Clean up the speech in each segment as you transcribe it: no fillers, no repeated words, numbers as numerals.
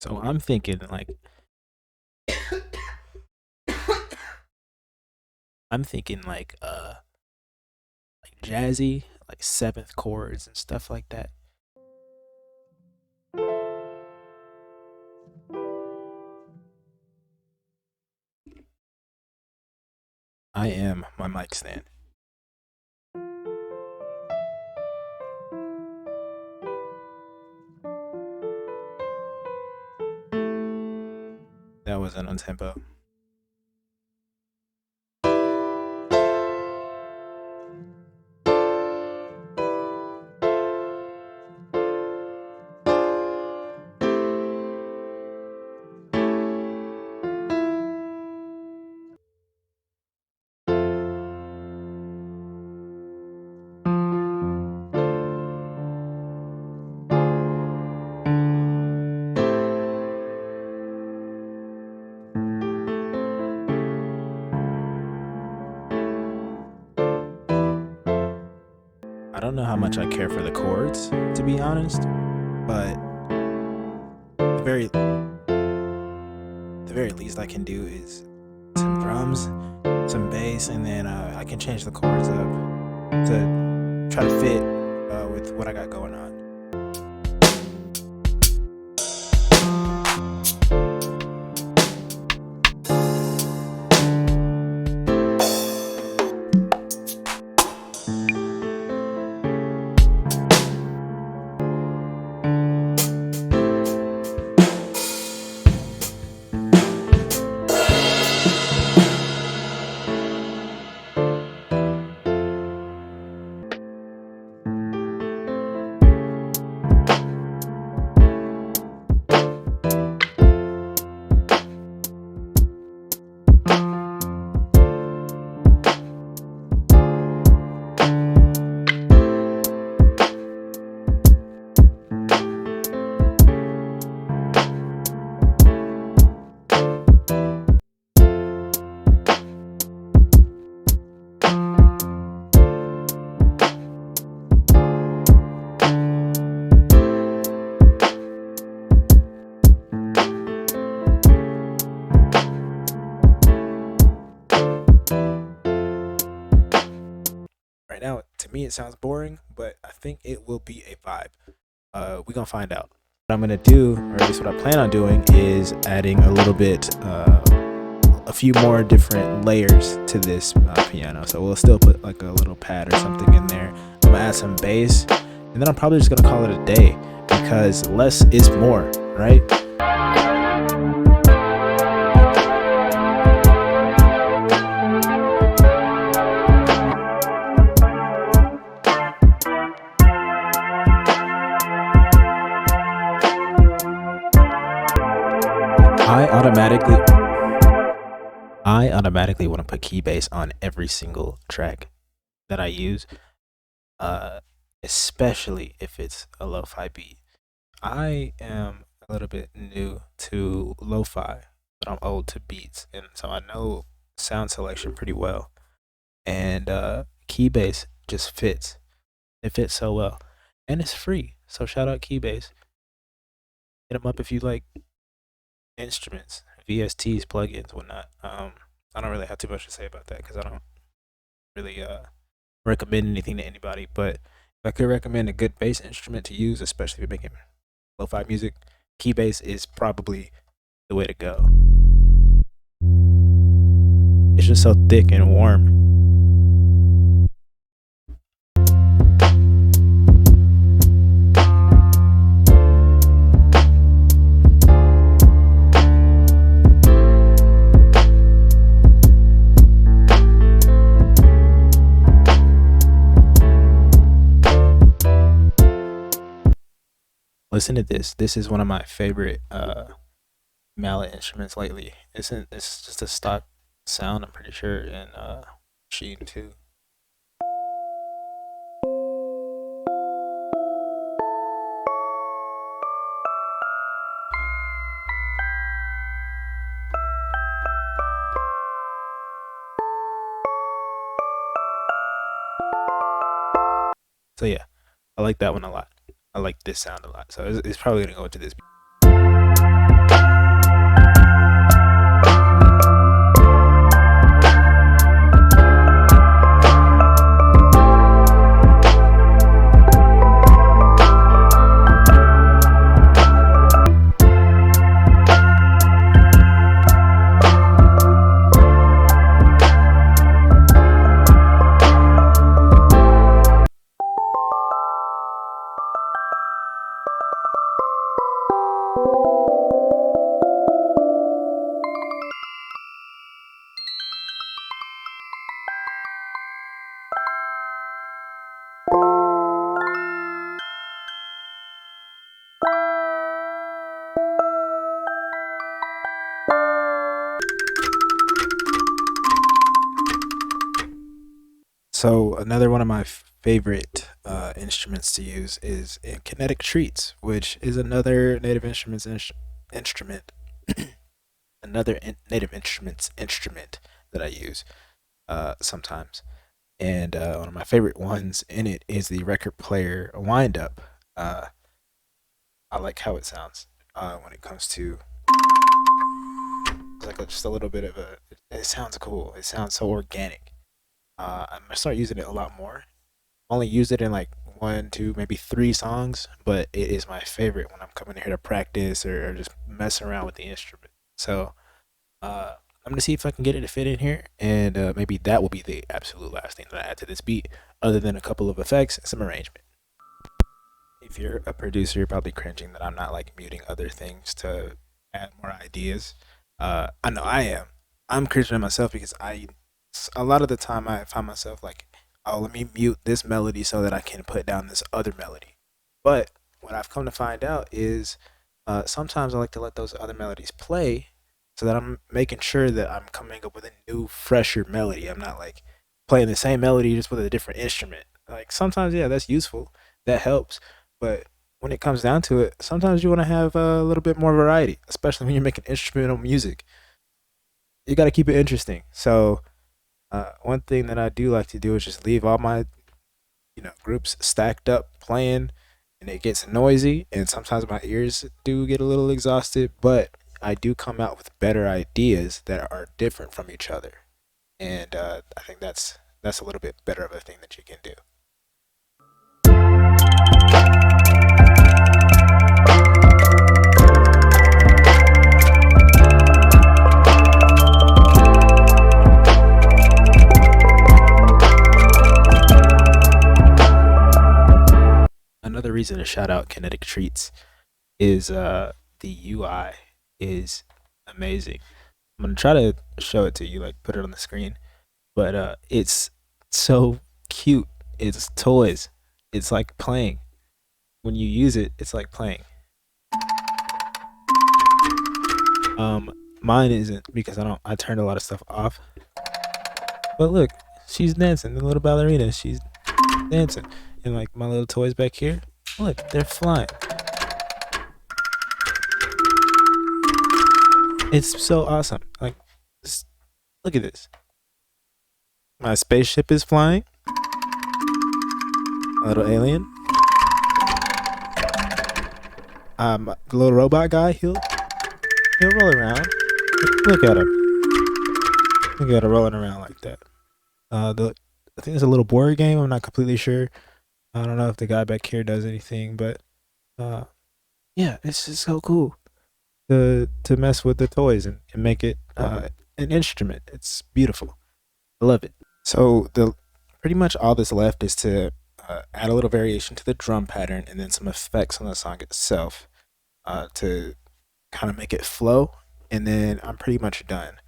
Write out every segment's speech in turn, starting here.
So I'm thinking like jazzy, like seventh chords and stuff like that. I am my mic stand. That wasn't on tempo. I don't know how much I care for the chords, to be honest, but the very least I can do is some drums, some bass, and then I can change the chords up to try to fit with what I got going on. Right now, to me, it sounds boring, but I think it will be a vibe. We're gonna find out. What I'm gonna do, or at least what I plan on doing, is adding a little bit, a few more different layers to this piano. So we'll still put like a little pad or something in there. I'm gonna add some bass, and then I'm probably just gonna call it a day because less is more, right? I automatically I automatically want to put key bass on every single track that I use, uh, especially if it's a lo-fi beat. I am a little bit new to lo-fi, but I'm old to beats, and so I know sound selection pretty well. And key bass just fits. It fits so well, and it's free. So shout out Keybase. Hit them up if you like instruments, VSTs, plugins, whatnot. I don't really have too much to say about that because I don't really recommend anything to anybody. But if I could recommend a good bass instrument to use, especially if you're making lo-fi music, Keybase is probably the way to go. It's just so thick and warm. Listen to this. This is one of my favorite mallet instruments lately. It's just a stock sound, I'm pretty sure, in Sheen too. So yeah, I like that one a lot. I like this sound a lot. So it's probably gonna go into this. So another one of my favorite instruments to use is Kinetic Treats, which is another Native Instruments instrument, Native Instruments instrument that I use sometimes. And one of my favorite ones in it is the record player wind up. I like how it sounds when it comes to like just a little bit of a. It sounds cool. It sounds so organic. I'm gonna start using it a lot more. Only use it in like one, two, maybe three songs, but it is my favorite when I'm coming here to practice or just mess around with the instrument. So I'm gonna see if I can get it to fit in here, and maybe that will be the absolute last thing that I add to this beat, other than a couple of effects and some arrangement. If you're a producer, you're probably cringing that I'm not like muting other things to add more ideas. I know I am. I'm cringing at myself because a lot of the time I find myself like, oh, let me mute this melody so that I can put down this other melody. But what I've come to find out is sometimes I like to let those other melodies play so that I'm making sure that I'm coming up with a new, fresher melody. I'm not like playing the same melody just with a different instrument. Like sometimes, yeah, that's useful. That helps. But when it comes down to it, sometimes you want to have a little bit more variety, especially when you're making instrumental music. You got to keep it interesting. So one thing that I do like to do is just leave all my groups stacked up playing, and it gets noisy, and sometimes my ears do get a little exhausted, but I do come out with better ideas that are different from each other, and I think that's a little bit better of a thing that you can do. Another reason to shout out Kinetic Treats is the UI is amazing. I'm gonna try to show it to you, like put it on the screen, but it's so cute. It's toys. It's like playing. When you use it, it's like playing. Mine isn't because I turned a lot of stuff off. But look, she's dancing. The little ballerina, she's dancing. And like my little toys back here, look, they're flying. It's so awesome. Like, just look at this. My spaceship is flying. A little alien. The little robot guy, he'll roll around. Look at him. Look at him rolling around like that. I think it's a little board game. I'm not completely sure. I don't know if the guy back here does anything, but yeah, it's just so cool to mess with the toys and make it an instrument. It's beautiful. I love it. So pretty much all that's left is to add a little variation to the drum pattern and then some effects on the song itself to kind of make it flow, and then I'm pretty much done.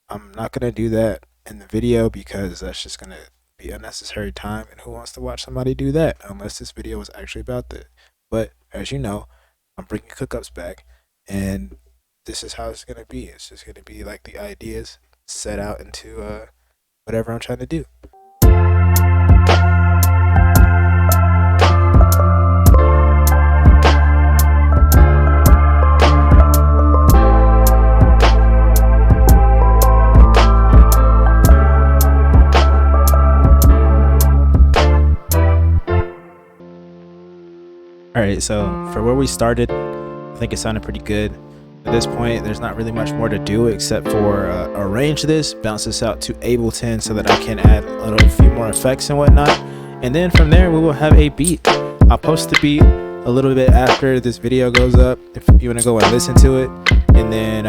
I'm not gonna do that in the video because that's just gonna be unnecessary time, and who wants to watch somebody do that unless this video was actually about that. But as you know, I'm bringing Cookups back, and this is how it's gonna be. It's just gonna be like the ideas set out into whatever I'm trying to do. Alright, so for where we started, I think it sounded pretty good. At this point, there's not really much more to do except for arrange this, bounce this out to Ableton so that I can add a few more effects and whatnot. And then from there, we will have a beat. I'll post the beat a little bit after this video goes up if you want to go and listen to it. And then